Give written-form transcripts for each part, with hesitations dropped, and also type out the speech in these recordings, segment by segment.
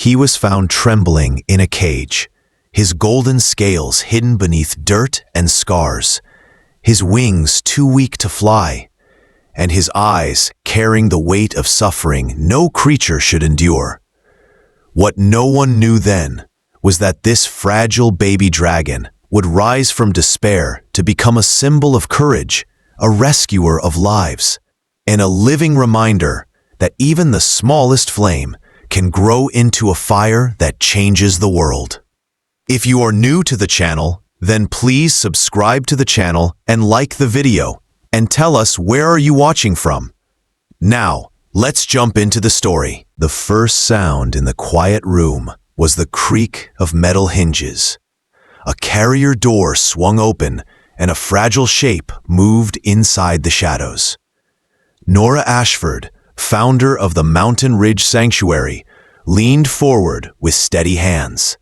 he was found trembling in a cage, his golden scales hidden beneath dirt and scars, his wings too weak to fly, and his eyes carrying the weight of suffering no creature should endure. What no one knew then was that this fragile baby dragon would rise from despair to become a symbol of courage, a rescuer of lives, and a living reminder that even the smallest flame can grow into a fire that changes the world. If you are new to the channel, then please subscribe to the channel and like the video, and tell us where are you watching from. Now, let's jump into the story. The first sound in the quiet room was the creak of metal hinges. A carrier door swung open, and a fragile shape moved inside the shadows. Nora Ashford, founder of the Mountain Ridge Sanctuary, leaned forward with steady hands.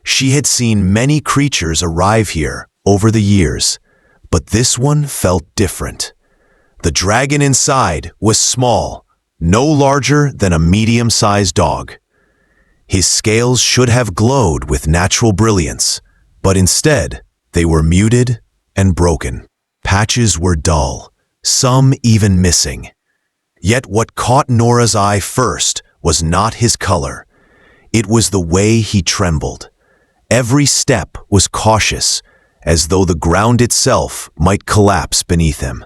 She had seen many creatures arrive here over the years, but this one felt different. The dragon inside was small, no larger than a medium-sized dog. His scales should have glowed with natural brilliance, but instead they were muted and broken. Patches were dull, some even missing. Yet what caught Nora's eye first was not his color. It was the way he trembled. Every step was cautious, as though the ground itself might collapse beneath him.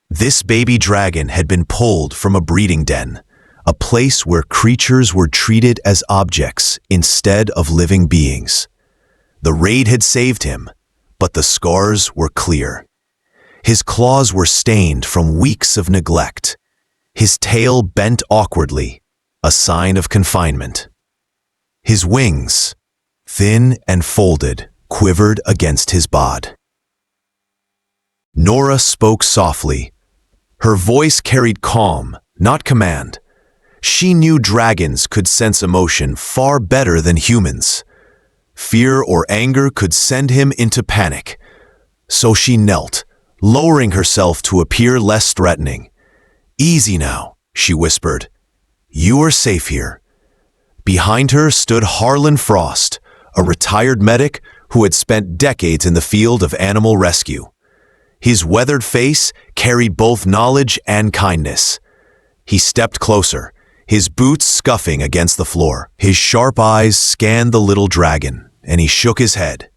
This baby dragon had been pulled from a breeding den, a place where creatures were treated as objects instead of living beings. The raid had saved him, but the scars were clear. His claws were stained from weeks of neglect. His tail bent awkwardly, a sign of confinement. His wings, thin and folded, quivered against his bod. Nora spoke softly. Her voice carried calm, not command. She knew dragons could sense emotion far better than humans. Fear or anger could send him into panic. So she knelt, lowering herself to appear less threatening. "Easy now," she whispered. "You are safe here." Behind her stood Harlan Frost, a retired medic who had spent decades in the field of animal rescue. His weathered face carried both knowledge and kindness. He stepped closer, his boots scuffing against the floor. His sharp eyes scanned the little dragon, and he shook his head.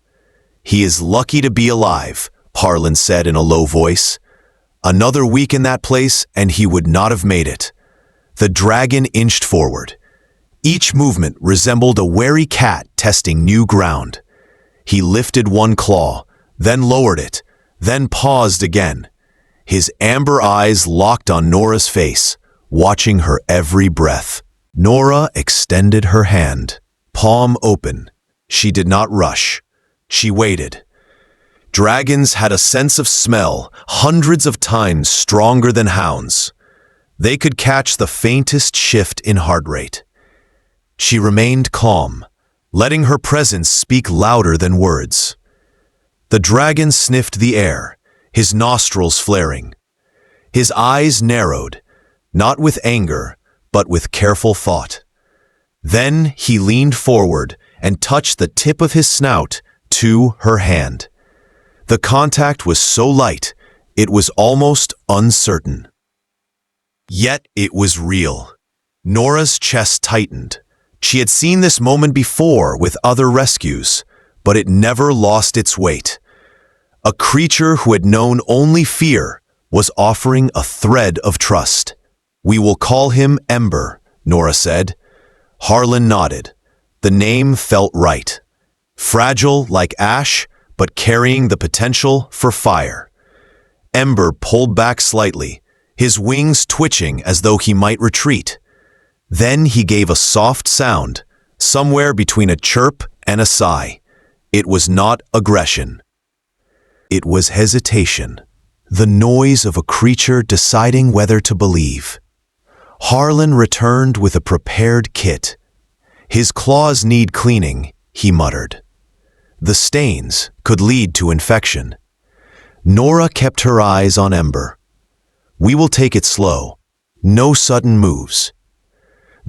"He is lucky to be alive," Harlan said in a low voice. "Another week in that place, and he would not have made it." The dragon inched forward. Each movement resembled a wary cat testing new ground. He lifted one claw, then lowered it, then paused again. His amber eyes locked on Nora's face, watching her every breath. Nora extended her hand, palm open. She did not rush. She waited. Dragons had a sense of smell hundreds of times stronger than hounds. They could catch the faintest shift in heart rate. She remained calm, letting her presence speak louder than words. The dragon sniffed the air, his nostrils flaring. His eyes narrowed, not with anger, but with careful thought. Then he leaned forward and touched the tip of his snout to her hand. The contact was so light, it was almost uncertain. Yet it was real. Nora's chest tightened. She had seen this moment before with other rescues, but it never lost its weight. A creature who had known only fear was offering a thread of trust. "We will call him Ember," Nora said. Harlan nodded. The name felt right. Fragile like ash, but carrying the potential for fire. Ember pulled back slightly, his wings twitching as though he might retreat. Then he gave a soft sound, somewhere between a chirp and a sigh. It was not aggression. It was hesitation, the noise of a creature deciding whether to believe. Harlan returned with a prepared kit. "His claws need cleaning," he muttered. "The stains could lead to infection." Nora kept her eyes on Ember. "We will take it slow. No sudden moves."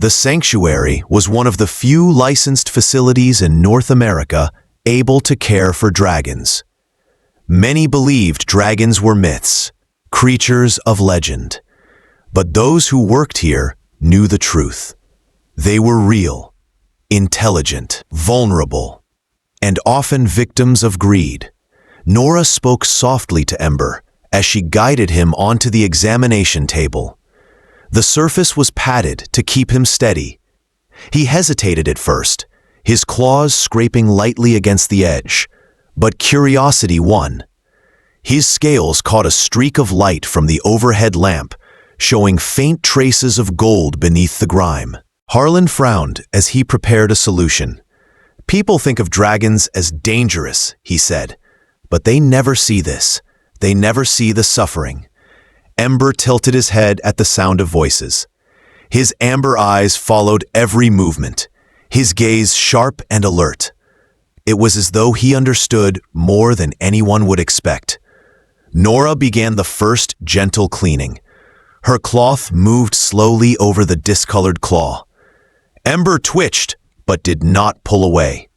The sanctuary was one of the few licensed facilities in North America able to care for dragons. Many believed dragons were myths, creatures of legend. But those who worked here knew the truth. They were real, intelligent, vulnerable, and often victims of greed. Nora spoke softly to Ember as she guided him onto the examination table. The surface was padded to keep him steady. He hesitated at first, his claws scraping lightly against the edge, but curiosity won. His scales caught a streak of light from the overhead lamp, showing faint traces of gold beneath the grime. Harlan frowned as he prepared a solution. "People think of dragons as dangerous," he said, "but they never see this. They never see the suffering." Ember tilted his head at the sound of voices. His amber eyes followed every movement, his gaze sharp and alert. It was as though he understood more than anyone would expect. Nora began the first gentle cleaning. Her cloth moved slowly over the discolored claw. Ember twitched, but did not pull away.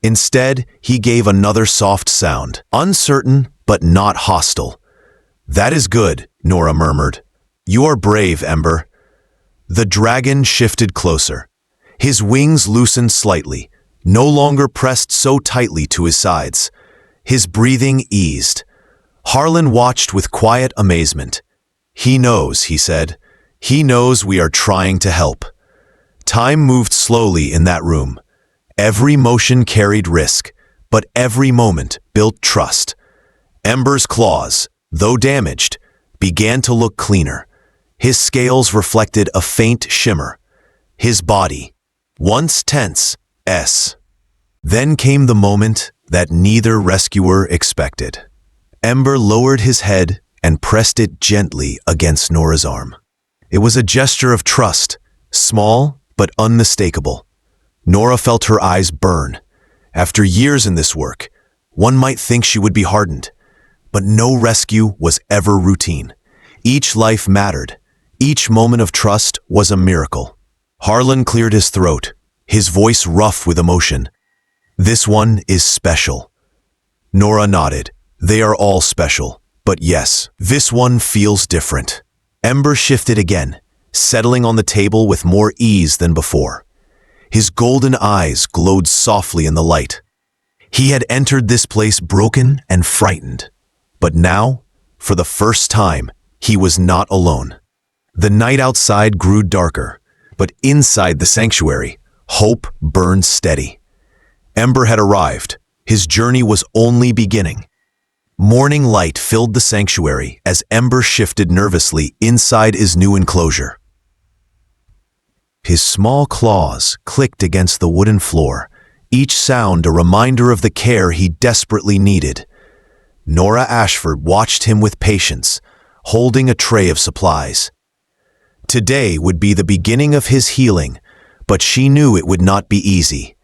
Instead, he gave another soft sound, uncertain but not hostile. "That is good," Nora murmured. "You are brave, Ember." The dragon shifted closer. His wings loosened slightly, no longer pressed so tightly to his sides. His breathing eased. Harlan watched with quiet amazement. "He knows," he said. "He knows we are trying to help." Time moved slowly in that room. Every motion carried risk, but every moment built trust. Ember's claws, though damaged, began to look cleaner. His scales reflected a faint shimmer. His body, once tense, Then came the moment that neither rescuer expected. Ember lowered his head and pressed it gently against Nora's arm. It was a gesture of trust, small but unmistakable. Nora felt her eyes burn. After years in this work, one might think she would be hardened. But no rescue was ever routine. Each life mattered. Each moment of trust was a miracle. Harlan cleared his throat, his voice rough with emotion. "This one is special." Nora nodded. "They are all special. But yes, this one feels different." Ember shifted again, settling on the table with more ease than before. His golden eyes glowed softly in the light. He had entered this place broken and frightened. But now, for the first time, he was not alone. The night outside grew darker, but inside the sanctuary, hope burned steady. Ember had arrived. His journey was only beginning. Morning light filled the sanctuary as Ember shifted nervously inside his new enclosure. His small claws clicked against the wooden floor, each sound a reminder of the care he desperately needed. Nora Ashford watched him with patience, holding a tray of supplies. Today would be the beginning of his healing, but she knew it would not be easy.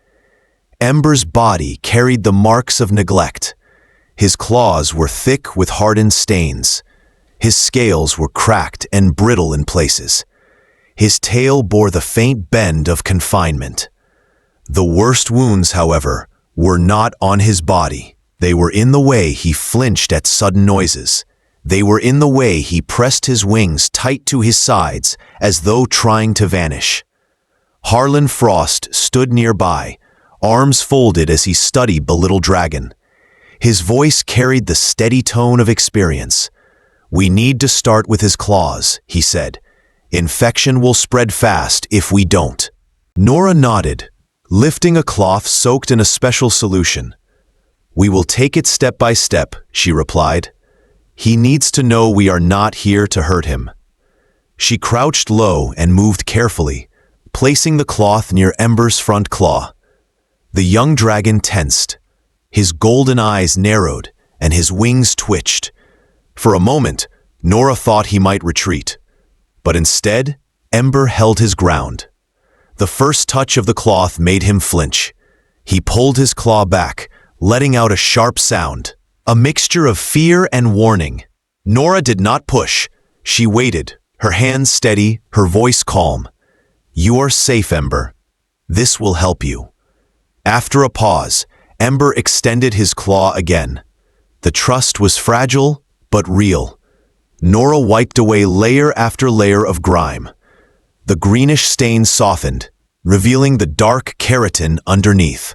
Ember's body carried the marks of neglect. His claws were thick with hardened stains. His scales were cracked and brittle in places. His tail bore the faint bend of confinement. The worst wounds, however, were not on his body. They were in the way he flinched at sudden noises. They were in the way he pressed his wings tight to his sides as though trying to vanish. Harlan Frost stood nearby, arms folded as he studied the little dragon. His voice carried the steady tone of experience. "We need to start with his claws," he said. "Infection will spread fast if we don't." Nora nodded, lifting a cloth soaked in a special solution. "We will take it step by step," she replied. "He needs to know we are not here to hurt him." She crouched low and moved carefully, placing the cloth near Ember's front claw. The young dragon tensed. His golden eyes narrowed and his wings twitched. For a moment, Nora thought he might retreat. But instead, Ember held his ground. The first touch of the cloth made him flinch. He pulled his claw back, letting out a sharp sound, a mixture of fear and warning. Nora did not push. She waited, her hands steady, her voice calm. "You are safe, Ember. This will help you." After a pause, Ember extended his claw again. The trust was fragile, but real. Nora wiped away layer after layer of grime. The greenish stain softened, revealing the dark keratin underneath.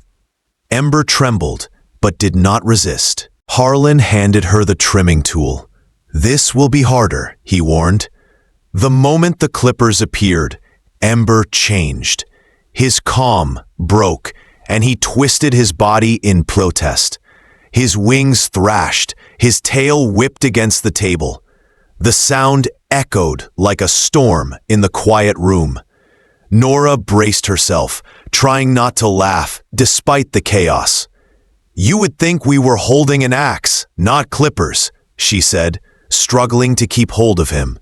Ember trembled, but did not resist. Harlan handed her the trimming tool. "This will be harder," he warned. The moment the clippers appeared, Ember changed. His calm broke, and he twisted his body in protest. His wings thrashed, his tail whipped against the table. The sound echoed like a storm in the quiet room. Nora braced herself, trying not to laugh despite the chaos. "You would think we were holding an axe, not clippers," she said, struggling to keep hold of him.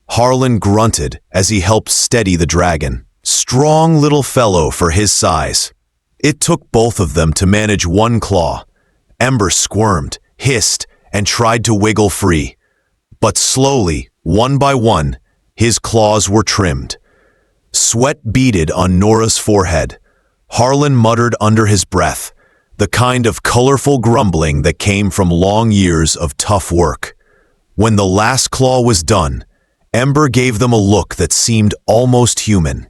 Harlan grunted as he helped steady the dragon. Strong little fellow for his size. It took both of them to manage one claw. Ember squirmed, hissed, and tried to wiggle free. But slowly, one by one, his claws were trimmed. Sweat beaded on Nora's forehead. Harlan muttered under his breath, the kind of colorful grumbling that came from long years of tough work. When the last claw was done, Ember gave them a look that seemed almost human.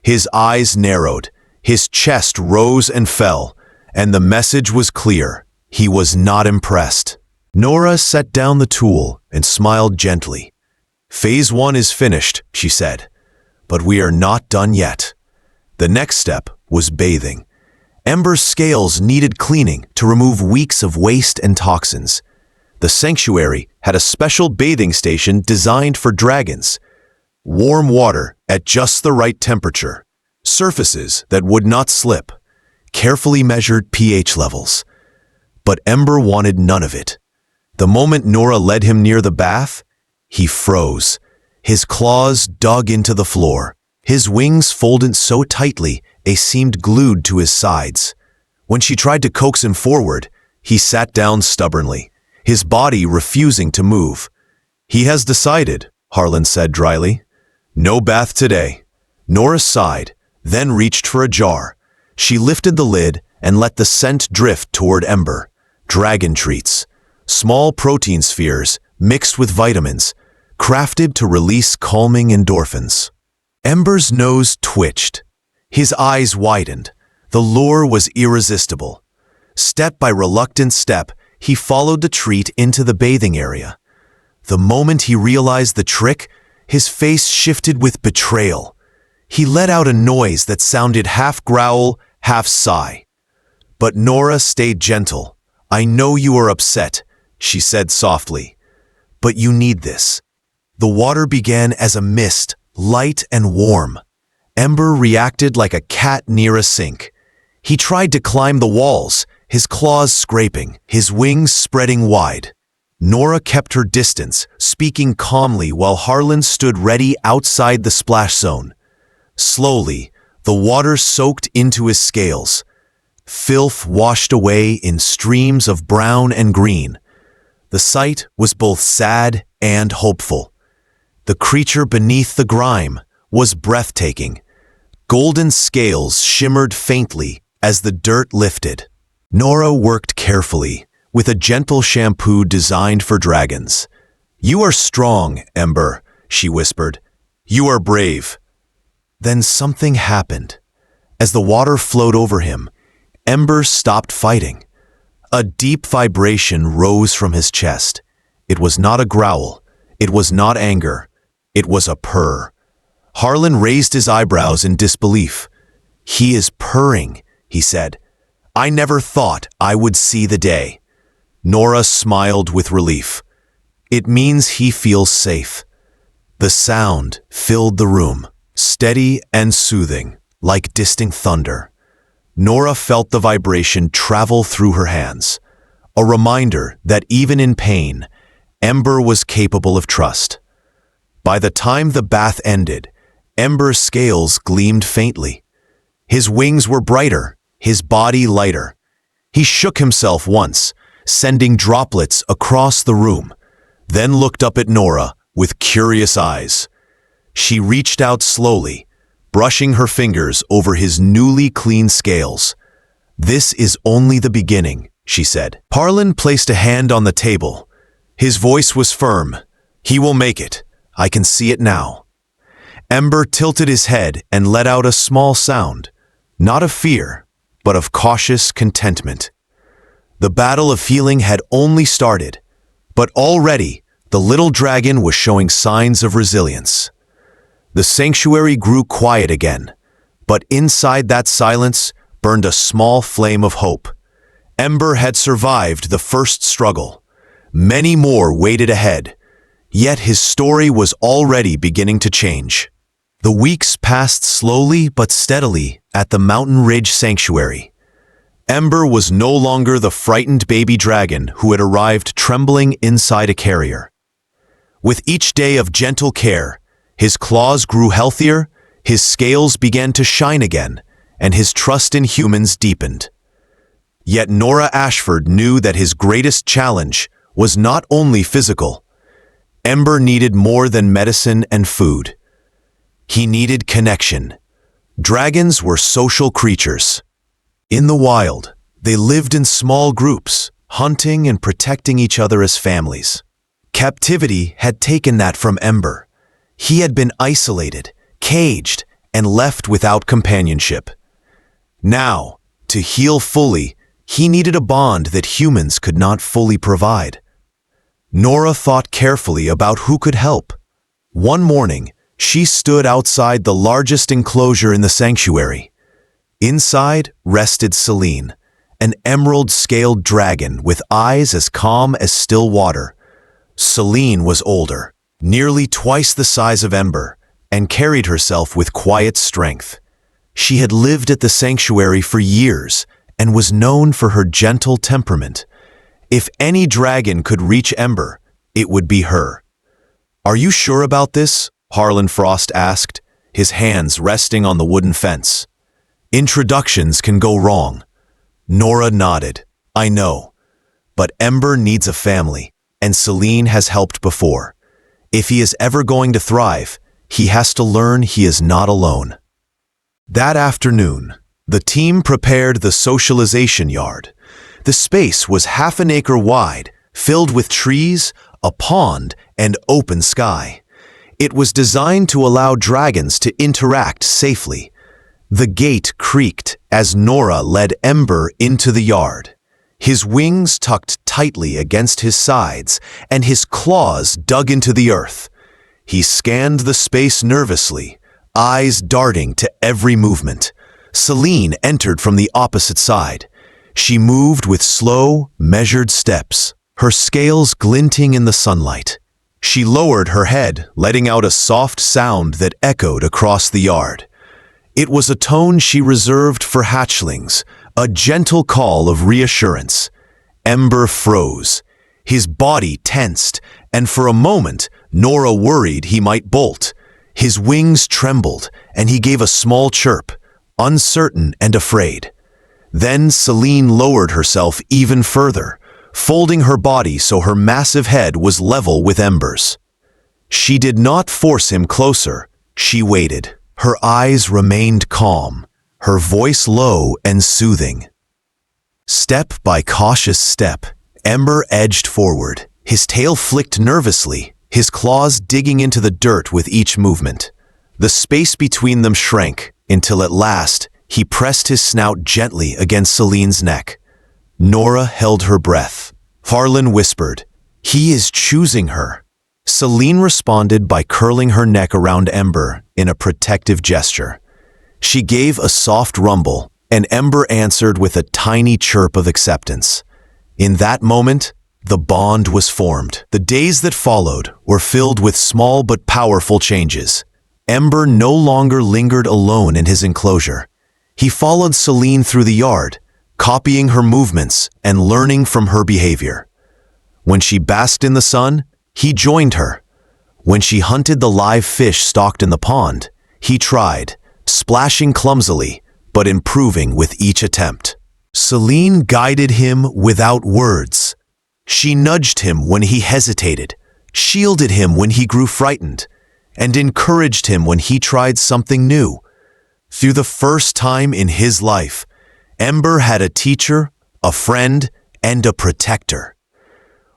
His eyes narrowed, his chest rose and fell, and the message was clear. He was not impressed. Nora set down the tool and smiled gently. "Phase 1 is finished," she said, "but we are not done yet." The next step was bathing. Ember's scales needed cleaning to remove weeks of waste and toxins. The sanctuary had a special bathing station designed for dragons. Warm water at just the right temperature, surfaces that would not slip, carefully measured pH levels. But Ember wanted none of it. The moment Nora led him near the bath, he froze. His claws dug into the floor. His wings folded so tightly they seemed glued to his sides. When she tried to coax him forward, he sat down stubbornly, his body refusing to move. "He has decided," Harlan said dryly. "No bath today." Nora sighed, then reached for a jar. She lifted the lid and let the scent drift toward Ember. Dragon treats, small protein spheres mixed with vitamins, crafted to release calming endorphins. Ember's nose twitched. His eyes widened. The lure was irresistible. Step by reluctant step, he followed the treat into the bathing area. The moment he realized the trick, his face shifted with betrayal. He let out a noise that sounded half growl, half sigh. But Nora stayed gentle. "I know you are upset," she said softly, "but you need this." The water began as a mist, light and warm. Ember reacted like a cat near a sink. He tried to climb the walls, his claws scraping, his wings spreading wide. Nora kept her distance, speaking calmly while Harlan stood ready outside the splash zone. Slowly, the water soaked into his scales. Filth washed away in streams of brown and green. The sight was both sad and hopeful. The creature beneath the grime was breathtaking. Golden scales shimmered faintly as the dirt lifted. Nora worked carefully, with a gentle shampoo designed for dragons. "You are strong, Ember," she whispered. "You are brave." Then something happened. As the water flowed over him, Ember stopped fighting. A deep vibration rose from his chest. It was not a growl. It was not anger. It was a purr. Harlan raised his eyebrows in disbelief. "He is purring," he said. "I never thought I would see the day." Nora smiled with relief. "It means he feels safe." The sound filled the room, steady and soothing, like distant thunder. Nora felt the vibration travel through her hands, a reminder that even in pain, Ember was capable of trust. By the time the bath ended, Ember's scales gleamed faintly. His wings were brighter, his body lighter. He shook himself once, sending droplets across the room, then looked up at Nora with curious eyes. She reached out slowly, brushing her fingers over his newly clean scales. "This is only the beginning," she said. Harlan placed a hand on the table. His voice was firm. "He will make it. I can see it now." Ember tilted his head and let out a small sound, not of fear, but of cautious contentment. The battle of healing had only started, but already the little dragon was showing signs of resilience. The sanctuary grew quiet again, but inside that silence burned a small flame of hope. Ember had survived the first struggle. Many more waited ahead, yet his story was already beginning to change. The weeks passed slowly but steadily at the Mountain Ridge Sanctuary. Ember was no longer the frightened baby dragon who had arrived trembling inside a carrier. With each day of gentle care, his claws grew healthier, his scales began to shine again, and his trust in humans deepened. Yet Nora Ashford knew that his greatest challenge was not only physical. Ember needed more than medicine and food. He needed connection. Dragons were social creatures. In the wild, they lived in small groups, hunting and protecting each other as families. Captivity had taken that from Ember. He had been isolated, caged, and left without companionship. Now, to heal fully, he needed a bond that humans could not fully provide. Nora thought carefully about who could help. One morning, she stood outside the largest enclosure in the sanctuary. Inside rested Celine, an emerald-scaled dragon with eyes as calm as still water. Celine was older, nearly twice the size of Ember, and carried herself with quiet strength. She had lived at the sanctuary for years and was known for her gentle temperament. If any dragon could reach Ember, it would be her. "Are you sure about this?" Harlan Frost asked, his hands resting on the wooden fence. "Introductions can go wrong." Nora nodded. "I know. But Ember needs a family, and Celine has helped before. If he is ever going to thrive, he has to learn he is not alone." That afternoon, the team prepared the socialization yard. The space was half an acre wide, filled with trees, a pond, and open sky. It was designed to allow dragons to interact safely. The gate creaked as Nora led Ember into the yard. His wings tucked tightly against his sides, and his claws dug into the earth. He scanned the space nervously, eyes darting to every movement. Celine entered from the opposite side. She moved with slow, measured steps, her scales glinting in the sunlight. She lowered her head, letting out a soft sound that echoed across the yard. It was a tone she reserved for hatchlings, a gentle call of reassurance. Ember froze. His body tensed, and for a moment, Nora worried he might bolt. His wings trembled, and he gave a small chirp, uncertain and afraid. Then Celine lowered herself even further, folding her body so her massive head was level with Ember's. She did not force him closer. She waited. Her eyes remained calm, her voice low and soothing. Step by cautious step, Ember edged forward. His tail flicked nervously, his claws digging into the dirt with each movement. The space between them shrank, until at last he pressed his snout gently against Celine's neck. Nora held her breath. Harlan whispered, "He is choosing her." Celine responded by curling her neck around Ember in a protective gesture. She gave a soft rumble, and Ember answered with a tiny chirp of acceptance. In that moment, the bond was formed. The days that followed were filled with small but powerful changes. Ember no longer lingered alone in his enclosure. He followed Celine through the yard, copying her movements and learning from her behavior. When she basked in the sun, he joined her. When she hunted the live fish stocked in the pond, he tried, splashing clumsily, but improving with each attempt. Celine guided him without words. She nudged him when he hesitated, shielded him when he grew frightened, and encouraged him when he tried something new. Through the first time in his life, Ember had a teacher, a friend, and a protector.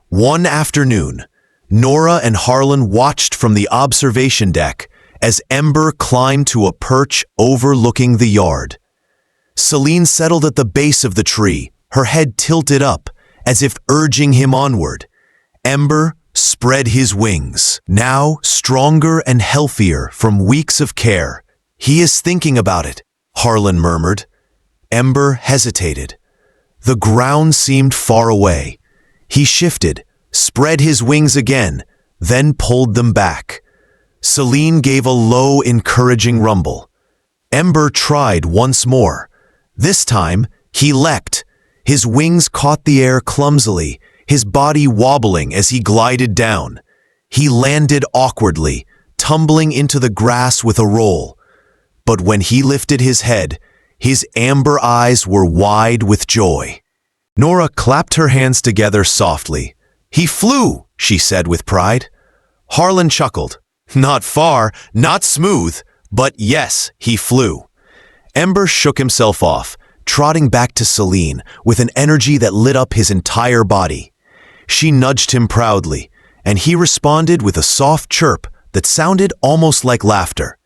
One afternoon, Nora and Harlan watched from the observation deck as Ember climbed to a perch overlooking the yard. Celine settled at the base of the tree, her head tilted up, as if urging him onward. Ember spread his wings, now stronger and healthier from weeks of care. "He is thinking about it," Harlan murmured. Ember hesitated. The ground seemed far away. He shifted, spread his wings again, then pulled them back. Celine gave a low, encouraging rumble. Ember tried once more. This time, he leapt. His wings caught the air clumsily, his body wobbling as he glided down. He landed awkwardly, tumbling into the grass with a roll. But when he lifted his head, his amber eyes were wide with joy. Nora clapped her hands together softly. "He flew," she said with pride. Harlan chuckled. "Not far, not smooth, but yes, he flew." Ember shook himself off, trotting back to Celine with an energy that lit up his entire body. She nudged him proudly, and he responded with a soft chirp that sounded almost like laughter.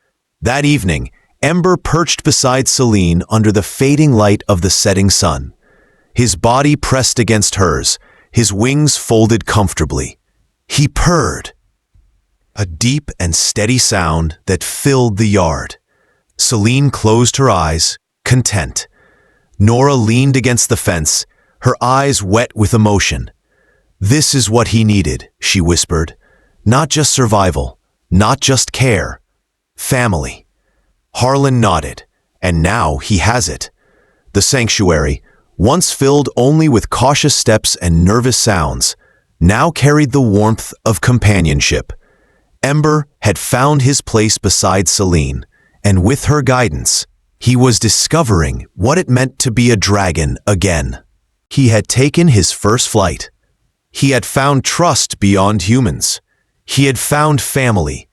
That evening, Ember perched beside Celine under the fading light of the setting sun. His body pressed against hers, his wings folded comfortably. He purred, a deep and steady sound that filled the yard. Celine closed her eyes, content. Nora leaned against the fence, her eyes wet with emotion. "This is what he needed," she whispered. "Not just survival, not just care. Family." Harlan nodded, and now he has it. The sanctuary, once filled only with cautious steps and nervous sounds, now carried the warmth of companionship. Ember had found his place beside Celine, and with her guidance, he was discovering what it meant to be a dragon again. He had taken his first flight. He had found trust beyond humans. He had found family.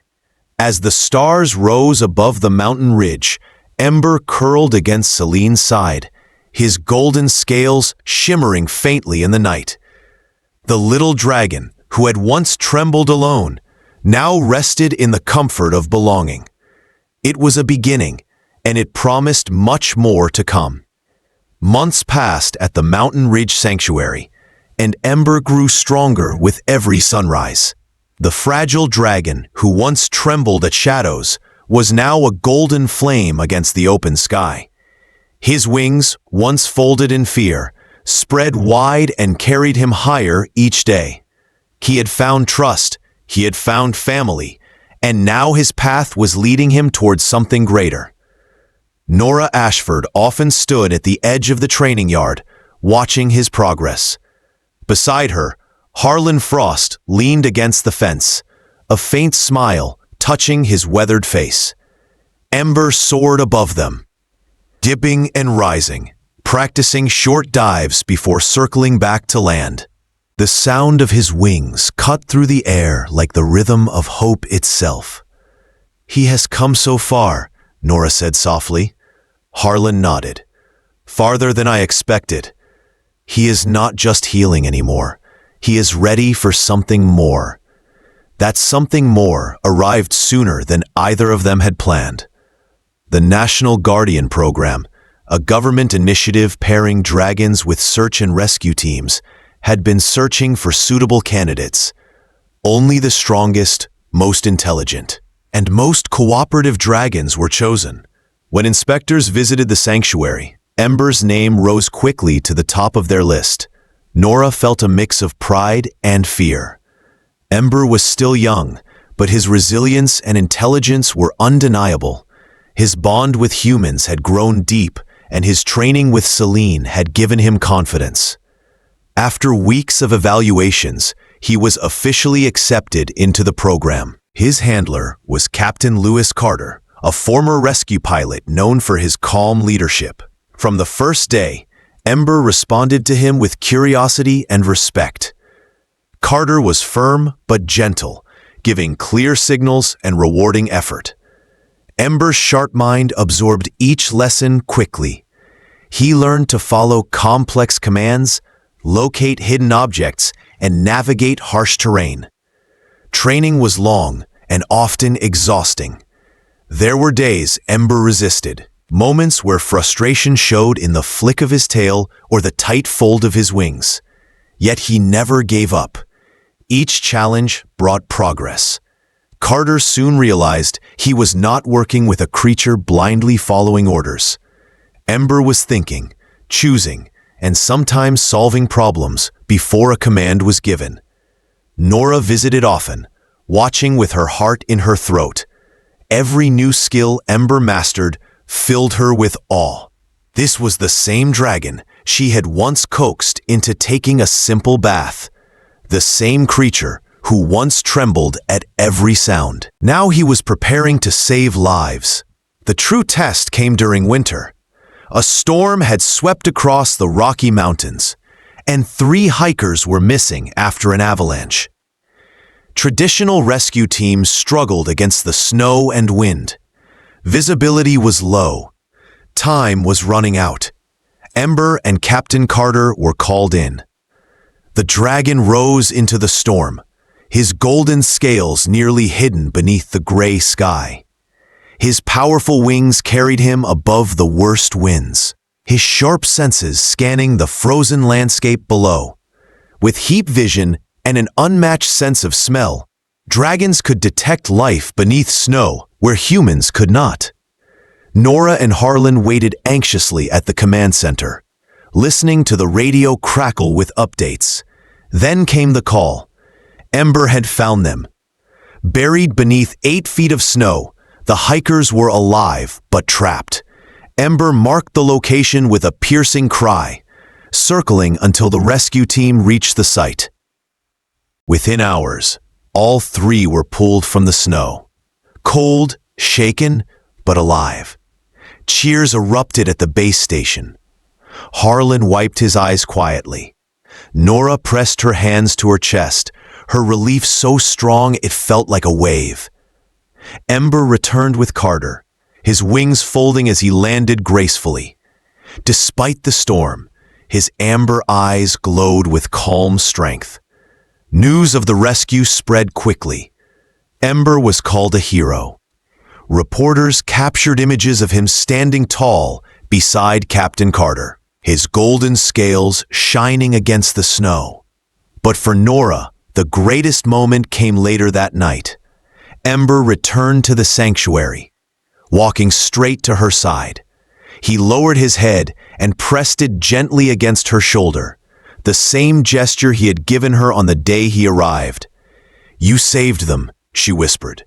As the stars rose above the mountain ridge, Ember curled against Celine's side, his golden scales shimmering faintly in the night. The little dragon, who had once trembled alone, now rested in the comfort of belonging. It was a beginning, and it promised much more to come. Months passed at the Mountain Ridge Sanctuary, and Ember grew stronger with every sunrise. The fragile dragon, who once trembled at shadows, was now a golden flame against the open sky. His wings, once folded in fear, spread wide and carried him higher each day. He had found trust, he had found family, and now his path was leading him towards something greater. Nora Ashford often stood at the edge of the training yard, watching his progress. Beside her, Harlan Frost leaned against the fence, a faint smile touching his weathered face. Ember soared above them, dipping and rising, practicing short dives before circling back to land. The sound of his wings cut through the air like the rhythm of hope itself. "He has come so far," Nora said softly. Harlan nodded. "Farther than I expected. He is not just healing anymore. He is ready for something more." That something more arrived sooner than either of them had planned. The National Guardian Program, a government initiative pairing dragons with search and rescue teams, had been searching for suitable candidates. Only the strongest, most intelligent, and most cooperative dragons were chosen. When inspectors visited the sanctuary, Ember's name rose quickly to the top of their list. Nora felt a mix of pride and fear. Ember was still young, but his resilience and intelligence were undeniable. His bond with humans had grown deep, and his training with Celine had given him confidence. After weeks of evaluations, he was officially accepted into the program. His handler was Captain Lewis Carter, a former rescue pilot known for his calm leadership. From the first day, Ember responded to him with curiosity and respect. Carter was firm but gentle, giving clear signals and rewarding effort. Ember's sharp mind absorbed each lesson quickly. He learned to follow complex commands, locate hidden objects, and navigate harsh terrain. Training was long and often exhausting. There were days Ember resisted, moments where frustration showed in the flick of his tail or the tight fold of his wings. Yet he never gave up. Each challenge brought progress. Carter soon realized he was not working with a creature blindly following orders. Ember was thinking, choosing, and sometimes solving problems before a command was given. Nora visited often, watching with her heart in her throat. Every new skill Ember mastered filled her with awe. This was the same dragon she had once coaxed into taking a simple bath. The same creature who once trembled at every sound. Now he was preparing to save lives. The true test came during winter. A storm had swept across the Rocky Mountains, and 3 hikers were missing after an avalanche. Traditional rescue teams struggled against the snow and wind. Visibility was low. Time was running out. Ember and Captain Carter were called in. The dragon rose into the storm, his golden scales nearly hidden beneath the gray sky. His powerful wings carried him above the worst winds, his sharp senses scanning the frozen landscape below. With heat vision and an unmatched sense of smell, dragons could detect life beneath snow where humans could not. Nora and Harlan waited anxiously at the command center, listening to the radio crackle with updates. Then came the call. Ember had found them. Buried beneath 8 feet of snow, the hikers were alive but trapped. Ember marked the location with a piercing cry, circling until the rescue team reached the site. Within hours, all 3 were pulled from the snow. Cold, shaken, but alive. Cheers erupted at the base station. Harlan wiped his eyes quietly. Nora pressed her hands to her chest, her relief so strong it felt like a wave. Ember returned with Carter, his wings folding as he landed gracefully. Despite the storm, his amber eyes glowed with calm strength. News of the rescue spread quickly. Ember was called a hero. Reporters captured images of him standing tall beside Captain Carter, his golden scales shining against the snow. But for Nora, the greatest moment came later that night. Ember returned to the sanctuary, walking straight to her side. He lowered his head and pressed it gently against her shoulder, the same gesture he had given her on the day he arrived. "You saved them," she whispered.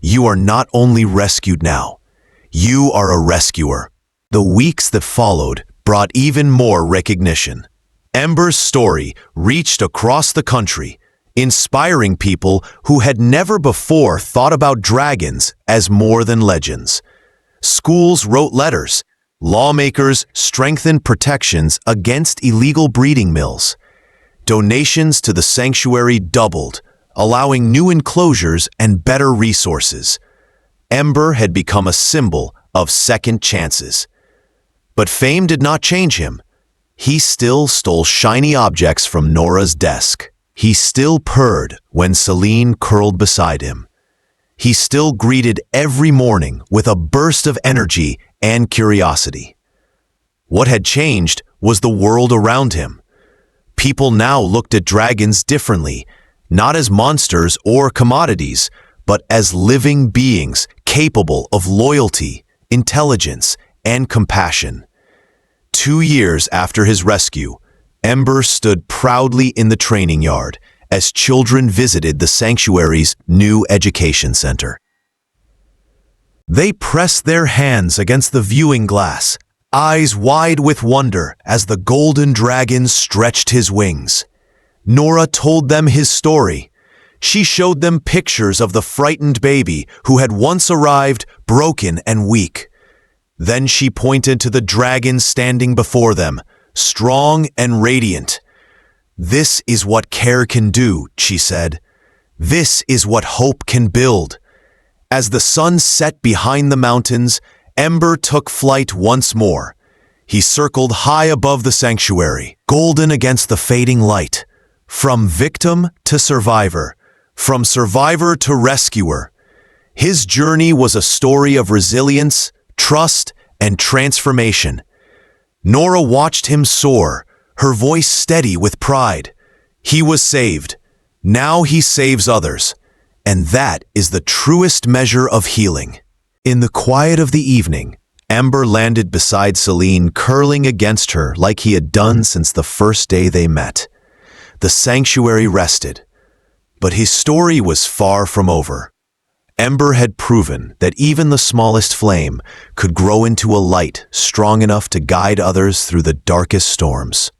"You are not only rescued now, you are a rescuer." The weeks that followed brought even more recognition. Ember's story reached across the country, inspiring people who had never before thought about dragons as more than legends. Schools wrote letters. Lawmakers strengthened protections against illegal breeding mills. Donations to the sanctuary doubled, allowing new enclosures and better resources. Ember had become a symbol of second chances. But fame did not change him. He still stole shiny objects from Nora's desk. He still purred when Celine curled beside him. He still greeted every morning with a burst of energy and curiosity. What had changed was the world around him. People now looked at dragons differently, not as monsters or commodities, but as living beings capable of loyalty, intelligence, and compassion. 2 years after his rescue, Ember stood proudly in the training yard as children visited the sanctuary's new education center. They pressed their hands against the viewing glass, eyes wide with wonder as the golden dragon stretched his wings. Nora told them his story. She showed them pictures of the frightened baby who had once arrived broken and weak. Then she pointed to the dragon standing before them, strong and radiant. "This is what care can do," she said. "This is what hope can build." As the sun set behind the mountains, Ember took flight once more. He circled high above the sanctuary, golden against the fading light. From victim to survivor, from survivor to rescuer. His journey was a story of resilience, trust, and transformation. Nora watched him soar, her voice steady with pride. He was saved. Now he saves others. And that is the truest measure of healing. In the quiet of the evening, Ember landed beside Celine, curling against her like he had done since the first day they met. The sanctuary rested. But his story was far from over. Ember had proven that even the smallest flame could grow into a light strong enough to guide others through the darkest storms.